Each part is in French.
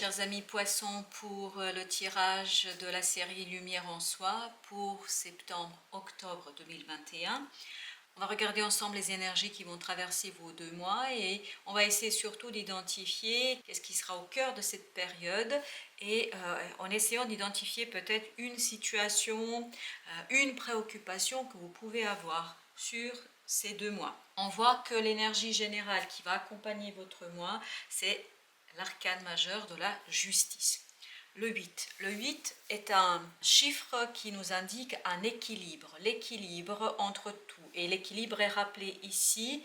chers amis poissons, pour le tirage de la série Lumière en soi pour septembre-octobre 2021. On va regarder ensemble les énergies qui vont traverser vos 2 mois et on va essayer surtout d'identifier qu'est-ce qui sera au cœur de cette période et en essayant d'identifier peut-être une situation, une préoccupation que vous pouvez avoir sur ces 2 mois. On voit que l'énergie générale qui va accompagner votre mois, c'est l'arcane majeur de la justice. Le 8. Le 8 est un chiffre qui nous indique un équilibre, l'équilibre entre tout. Et l'équilibre est rappelé ici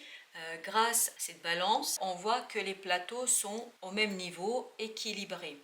grâce à cette balance. On voit que les plateaux sont au même niveau, équilibrés.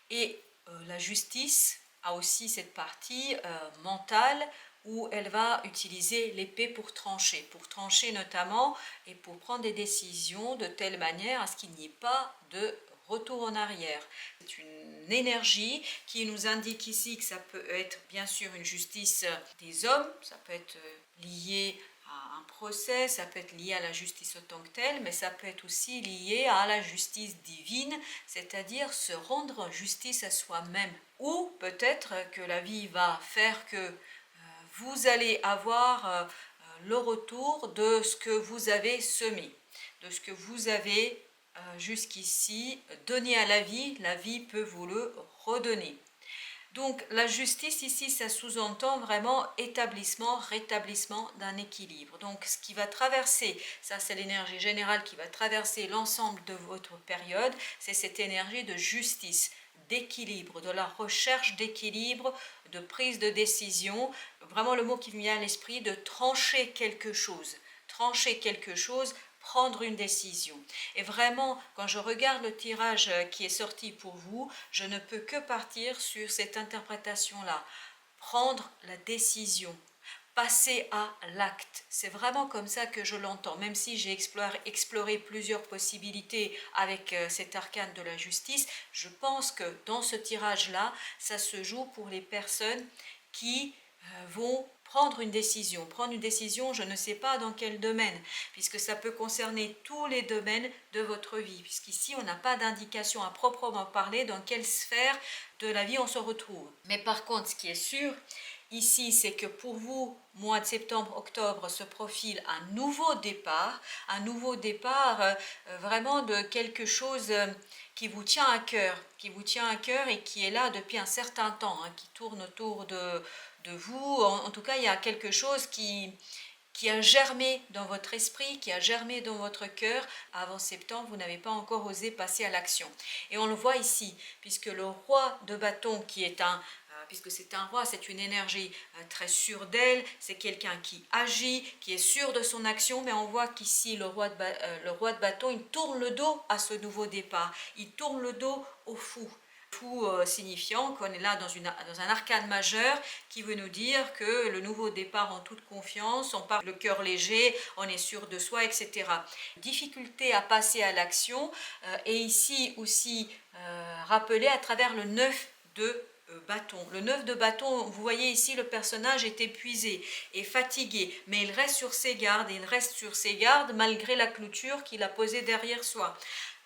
Et la justice a aussi cette partie mentale où elle va utiliser l'épée pour trancher notamment et pour prendre des décisions de telle manière à ce qu'il n'y ait pas de retour en arrière. C'est une énergie qui nous indique ici que ça peut être bien sûr une justice des hommes, ça peut être lié à un procès, ça peut être lié à la justice en tant que telle, mais ça peut être aussi lié à la justice divine, c'est-à-dire se rendre justice à soi-même. Ou peut-être que la vie va faire que vous allez avoir le retour de ce que vous avez semé, de ce que vous avez jusqu'ici donné à la vie peut vous le redonner. Donc la justice ici, ça sous-entend vraiment établissement, rétablissement d'un équilibre. Donc ce qui va traverser, ça c'est l'énergie générale qui va traverser l'ensemble de votre période, c'est cette énergie de justice, d'équilibre, de la recherche d'équilibre, de prise de décision. Vraiment le mot qui me vient à l'esprit, de trancher quelque chose. Trancher quelque chose, prendre une décision. Et vraiment, quand je regarde le tirage qui est sorti pour vous, je ne peux que partir sur cette interprétation-là. Prendre la décision, passer à l'acte. C'est vraiment comme ça que je l'entends, même si j'ai exploré plusieurs possibilités avec cet arcane de la justice. Je pense que dans ce tirage-là, ça se joue pour les personnes qui vont prendre une décision. Prendre une décision, je ne sais pas dans quel domaine, puisque ça peut concerner tous les domaines de votre vie, puisqu'ici on n'a pas d'indication à proprement parler dans quelle sphère de la vie on se retrouve. Mais par contre, ce qui est sûr, ici, c'est que pour vous, mois de septembre, octobre, se profile un nouveau départ vraiment de quelque chose qui vous tient à cœur, et qui est là depuis un certain temps, qui tourne autour de vous. En tout cas, il y a quelque chose qui a germé dans votre esprit, qui a germé dans votre cœur. Avant septembre, vous n'avez pas encore osé passer à l'action. Et on le voit ici, puisque le roi de bâton, puisque c'est un roi, c'est une énergie très sûre d'elle, c'est quelqu'un qui agit, qui est sûr de son action, mais on voit qu'ici, le roi de bâton, il tourne le dos à ce nouveau départ, il tourne le dos au fou. Signifiant qu'on est là dans un arcane majeur qui veut nous dire que le nouveau départ en toute confiance, on part le cœur léger, on est sûr de soi, etc. Difficulté à passer à l'action et ici aussi rappelé à travers le 9 de bâton. Le 9 de bâton, vous voyez ici le personnage est épuisé et fatigué, mais il reste sur ses gardes, malgré la clôture qu'il a posée derrière soi.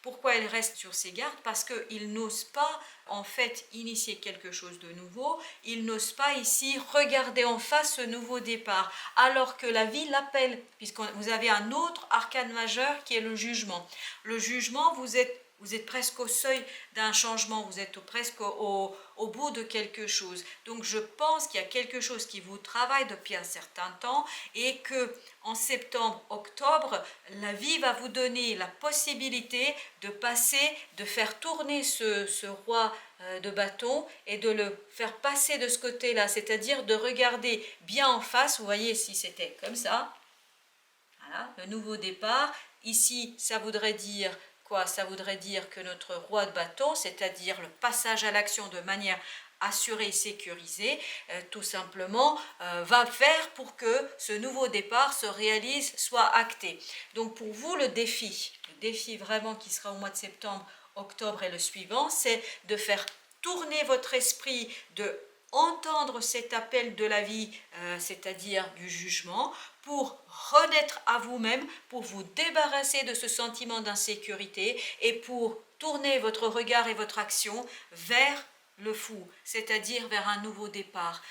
Pourquoi il reste sur ses gardes? Parce qu'il n'ose pas en fait initier quelque chose de nouveau, il n'ose pas ici regarder en face ce nouveau départ, alors que la vie l'appelle, puisque vous avez un autre arcane majeur qui est le jugement. Le jugement, vous êtes presque au seuil d'un changement, vous êtes presque au bout de quelque chose. Donc je pense qu'il y a quelque chose qui vous travaille depuis un certain temps et que en septembre, octobre, la vie va vous donner la possibilité de faire tourner ce roi de bâton et de le faire passer de ce côté-là, c'est-à-dire de regarder bien en face. Vous voyez, si c'était comme ça, voilà, le nouveau départ. Ici, ça voudrait dire quoi? Ça voudrait dire que notre roi de bâton, c'est-à-dire le passage à l'action de manière assurée et sécurisée, tout simplement, va faire pour que ce nouveau départ se réalise, soit acté. Donc pour vous, le défi vraiment qui sera au mois de septembre, octobre et le suivant, c'est de faire tourner votre esprit, de entendre cet appel de la vie, c'est-à-dire du jugement, pour renaître à vous-même, pour vous débarrasser de ce sentiment d'insécurité et pour tourner votre regard et votre action vers le fou, c'est-à-dire vers un nouveau départ.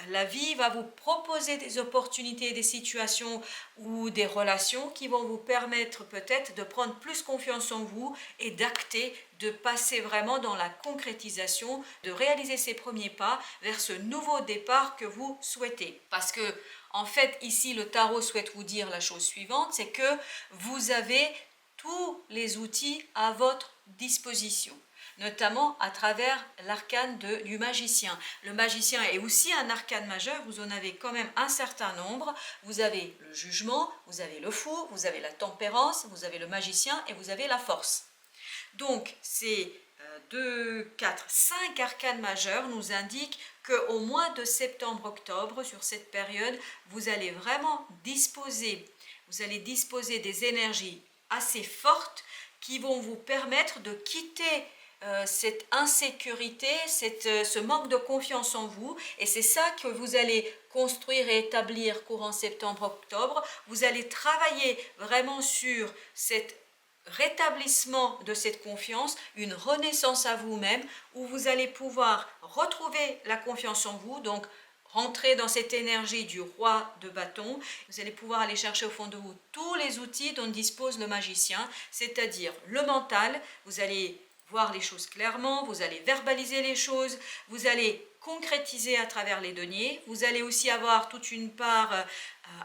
La vie va vous proposer des opportunités, des situations ou des relations qui vont vous permettre peut-être de prendre plus confiance en vous et d'acter, de passer vraiment dans la concrétisation, de réaliser ces premiers pas vers ce nouveau départ que vous souhaitez. Parce que, en fait, ici, le tarot souhaite vous dire la chose suivante, c'est que vous avez tous les outils à votre disposition, notamment à travers l'arcane du magicien. Le magicien est aussi un arcane majeur, vous en avez quand même un certain nombre. Vous avez le jugement, vous avez le fou, vous avez la tempérance, vous avez le magicien et vous avez la force. Donc ces 2, 4, 5 arcanes majeurs nous indiquent qu'au mois de septembre-octobre, sur cette période, vous allez vraiment disposer des énergies assez fortes qui vont vous permettre de quitter cette insécurité, ce manque de confiance en vous, et c'est ça que vous allez construire et établir courant septembre-octobre. Vous allez travailler vraiment sur cet rétablissement de cette confiance, une renaissance à vous-même, où vous allez pouvoir retrouver la confiance en vous, donc rentrer dans cette énergie du roi de bâton. Vous allez pouvoir aller chercher au fond de vous tous les outils dont dispose le magicien, c'est-à-dire le mental. Vous allez voir les choses clairement, vous allez verbaliser les choses, vous allez concrétiser à travers les deniers, vous allez aussi avoir toute une part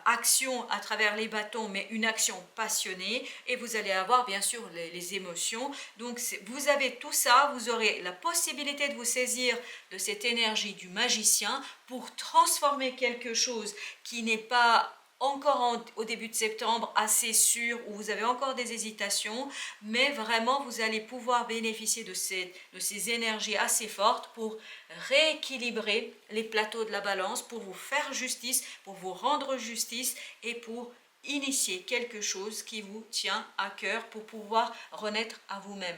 action à travers les bâtons, mais une action passionnée, et vous allez avoir bien sûr les émotions. Donc vous avez tout ça, vous aurez la possibilité de vous saisir de cette énergie du magicien pour transformer quelque chose qui n'est pas encore au début de septembre assez sûr, où vous avez encore des hésitations, mais vraiment vous allez pouvoir bénéficier de ces énergies assez fortes pour rééquilibrer les plateaux de la balance, pour vous faire justice, pour vous rendre justice et pour initier quelque chose qui vous tient à cœur pour pouvoir renaître à vous-même.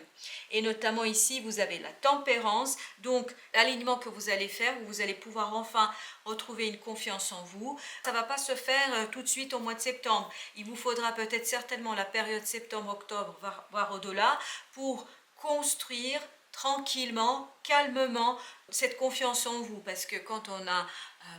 Et notamment ici, vous avez la tempérance, donc l'alignement que vous allez faire, où vous allez pouvoir enfin retrouver une confiance en vous. Ça ne va pas se faire tout de suite au mois de septembre. Il vous faudra peut-être certainement la période septembre-octobre, voire au-delà, pour construire tranquillement, calmement, cette confiance en vous, parce que quand on a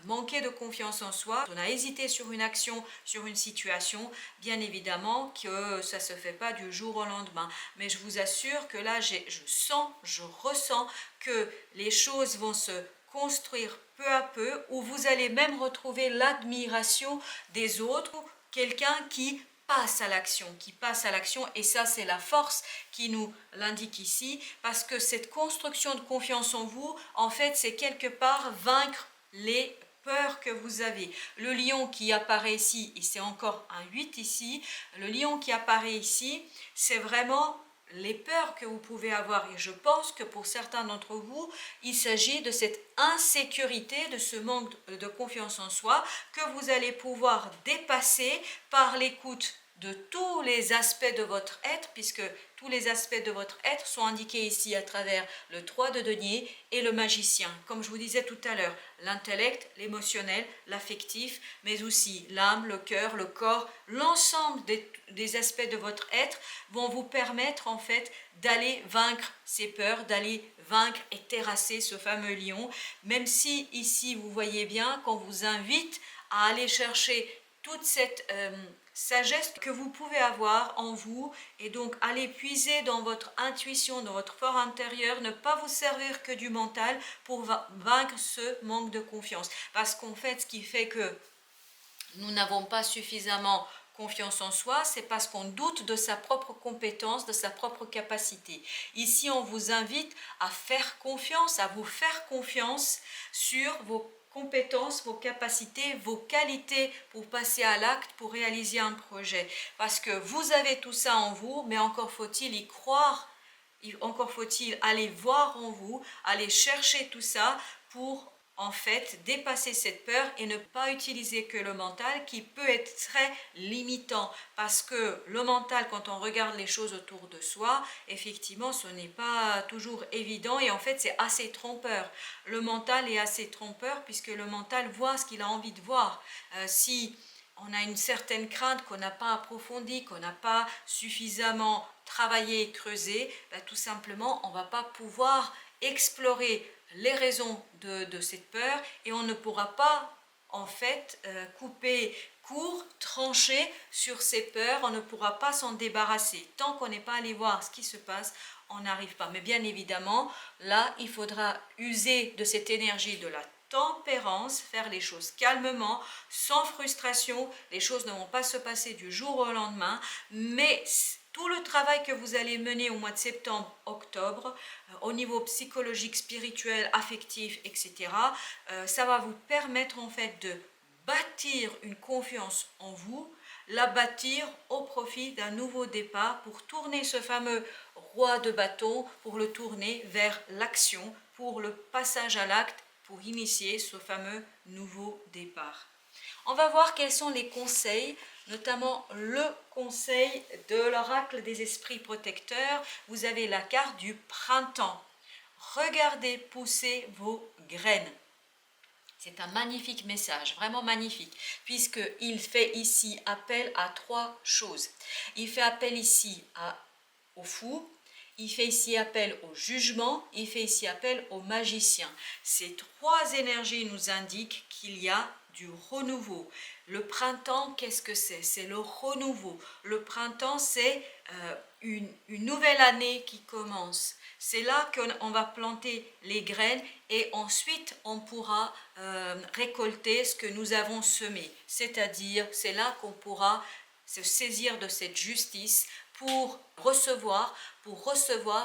manqué de confiance en soi, on a hésité sur une action, sur une situation, bien évidemment que ça ne se fait pas du jour au lendemain. Mais je vous assure que là, je ressens que les choses vont se construire peu à peu, où vous allez même retrouver l'admiration des autres, quelqu'un qui passe à l'action, et ça c'est la force qui nous l'indique ici, parce que cette construction de confiance en vous, en fait, c'est quelque part vaincre les peurs que vous avez. Le lion qui apparaît ici, et c'est encore un 8 ici, le lion qui apparaît ici, c'est vraiment les peurs que vous pouvez avoir, et je pense que pour certains d'entre vous, il s'agit de cette insécurité, de ce manque de confiance en soi que vous allez pouvoir dépasser par l'écoute de tous les aspects de votre être, puisque tous les aspects de votre être sont indiqués ici à travers le 3 de denier et le magicien. Comme je vous disais tout à l'heure, l'intellect, l'émotionnel, l'affectif, mais aussi l'âme, le cœur, le corps, l'ensemble des aspects de votre être vont vous permettre en fait d'aller vaincre ces peurs, d'aller vaincre et terrasser ce fameux lion, même si ici vous voyez bien qu'on vous invite à aller chercher toute cette sagesse que vous pouvez avoir en vous, et donc aller puiser dans votre intuition, dans votre fort intérieur, ne pas vous servir que du mental pour vaincre ce manque de confiance. Parce qu'en fait, ce qui fait que nous n'avons pas suffisamment confiance en soi, c'est parce qu'on doute de sa propre compétence, de sa propre capacité. Ici, on vous invite à faire confiance, à vous faire confiance sur vos compétences, vos capacités, vos qualités pour passer à l'acte, pour réaliser un projet. Parce que vous avez tout ça en vous, mais encore faut-il y croire, encore faut-il aller voir en vous, aller chercher tout ça pour en fait dépasser cette peur et ne pas utiliser que le mental, qui peut être très limitant, parce que le mental, quand on regarde les choses autour de soi, effectivement ce n'est pas toujours évident, et en fait c'est assez trompeur. Le mental est assez trompeur puisque le mental voit ce qu'il a envie de voir. Si on a une certaine crainte qu'on n'a pas approfondie, qu'on n'a pas suffisamment travaillé et creusé, tout simplement, on ne va pas pouvoir explorer les raisons de cette peur et on ne pourra pas en fait couper court, trancher sur ces peurs, on ne pourra pas s'en débarrasser. Tant qu'on n'est pas allé voir ce qui se passe, on n'arrive pas. Mais bien évidemment, là, il faudra user de cette énergie de la tempérance, faire les choses calmement, sans frustration. Les choses ne vont pas se passer du jour au lendemain, mais tout le travail que vous allez mener au mois de septembre, octobre, au niveau psychologique, spirituel, affectif, etc., ça va vous permettre en fait de bâtir une confiance en vous, la bâtir au profit d'un nouveau départ pour tourner ce fameux roi de bâton, pour le tourner vers l'action, pour le passage à l'acte, pour initier ce fameux nouveau départ. On va voir quels sont les conseils, notamment le conseil de l'oracle des esprits protecteurs. Vous avez la carte du printemps. Regardez pousser vos graines. C'est un magnifique message, vraiment magnifique, puisqu'il fait ici appel à trois choses. Il fait appel ici au fou, il fait ici appel au jugement, il fait ici appel au magicien. Ces trois énergies nous indiquent qu'il y a du renouveau. Le printemps, qu'est-ce que c'est? C'est le renouveau. Le printemps, c'est une nouvelle année qui commence. C'est là qu'on va planter les graines et ensuite on pourra récolter ce que nous avons semé. C'est-à-dire, c'est là qu'on pourra se saisir de cette justice pour recevoir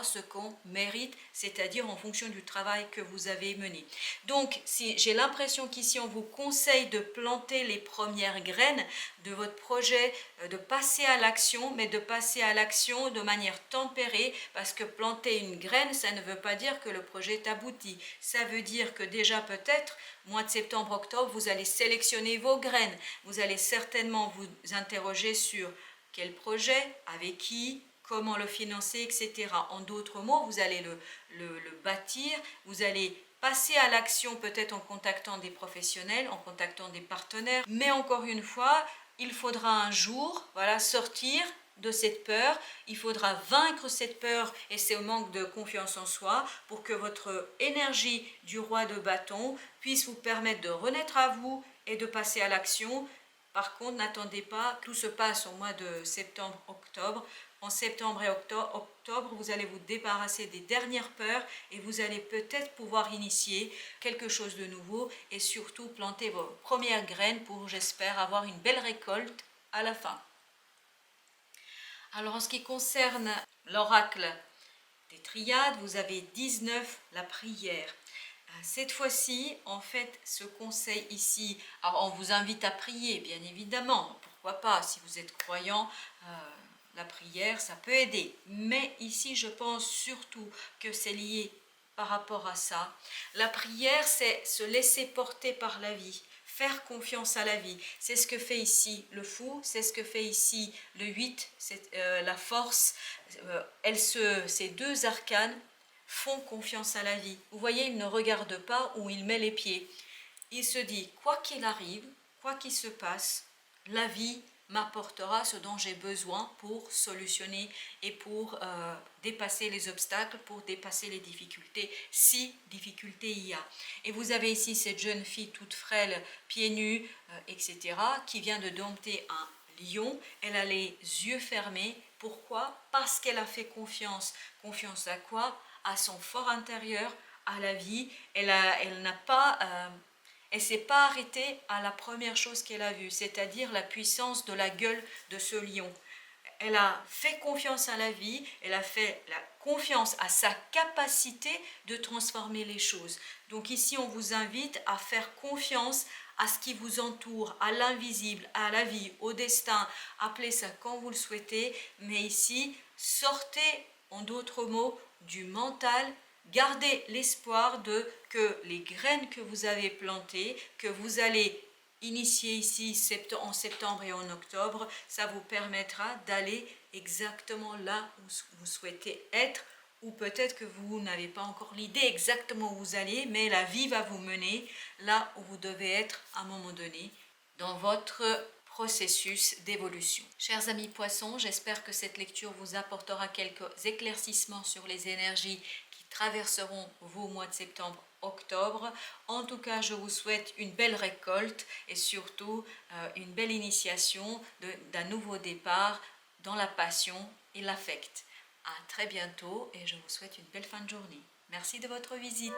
ce qu'on mérite, c'est-à-dire en fonction du travail que vous avez mené. Donc, si j'ai l'impression qu'ici on vous conseille de planter les premières graines de votre projet, de passer à l'action, mais de passer à l'action de manière tempérée, parce que planter une graine, ça ne veut pas dire que le projet est abouti. Ça veut dire que déjà peut-être, mois de septembre, octobre, vous allez sélectionner vos graines. Vous allez certainement vous interroger sur quel projet, avec qui, comment le financer, etc. En d'autres mots, vous allez le bâtir, vous allez passer à l'action peut-être en contactant des professionnels, en contactant des partenaires. Mais encore une fois, il faudra un jour sortir de cette peur, il faudra vaincre cette peur et ce manque de confiance en soi pour que votre énergie du roi de bâton puisse vous permettre de renaître à vous et de passer à l'action. Par contre, n'attendez pas que tout se passe au mois de septembre, octobre. En septembre et octobre, vous allez vous débarrasser des dernières peurs et vous allez peut-être pouvoir initier quelque chose de nouveau et surtout planter vos premières graines pour, j'espère, avoir une belle récolte à la fin. Alors, en ce qui concerne l'oracle des triades, vous avez 19, la prière. Cette fois-ci, en fait, ce conseil ici, alors on vous invite à prier, bien évidemment, pourquoi pas, si vous êtes croyant, la prière, ça peut aider. Mais ici, je pense surtout que c'est lié par rapport à ça. La prière, c'est se laisser porter par la vie, faire confiance à la vie. C'est ce que fait ici le fou, c'est ce que fait ici le 8, c'est la force. Ces deux arcanes font confiance à la vie. Vous voyez, il ne regarde pas où il met les pieds. Il se dit, quoi qu'il arrive, quoi qu'il se passe, la vie m'apportera ce dont j'ai besoin pour solutionner et pour dépasser les obstacles, pour dépasser les difficultés, si difficultés il y a. Et vous avez ici cette jeune fille toute frêle, pieds nus, etc., qui vient de dompter un lion. Elle a les yeux fermés. Pourquoi? Parce qu'elle a fait confiance. Confiance à quoi? À son fort intérieur, à la vie. Elle s'est pas arrêtée à la première chose qu'elle a vue, c'est-à-dire la puissance de la gueule de ce lion. Elle a fait confiance à la vie, elle a fait la confiance à sa capacité de transformer les choses. Donc ici, on vous invite à faire confiance à ce qui vous entoure, à l'invisible, à la vie, au destin. Appelez ça quand vous le souhaitez, mais ici, sortez, en d'autres mots, du mental. Gardez l'espoir que les graines que vous avez plantées, que vous allez initier ici en septembre et en octobre, ça vous permettra d'aller exactement là où vous souhaitez être, ou peut-être que vous n'avez pas encore l'idée exactement où vous allez, mais la vie va vous mener là où vous devez être à un moment donné dans votre processus d'évolution. Chers amis poissons, j'espère que cette lecture vous apportera quelques éclaircissements sur les énergies qui traverseront vos mois de septembre, octobre. En tout cas, je vous souhaite une belle récolte et surtout une belle initiation d'un nouveau départ dans la passion et l'affect. À très bientôt et je vous souhaite une belle fin de journée. Merci de votre visite.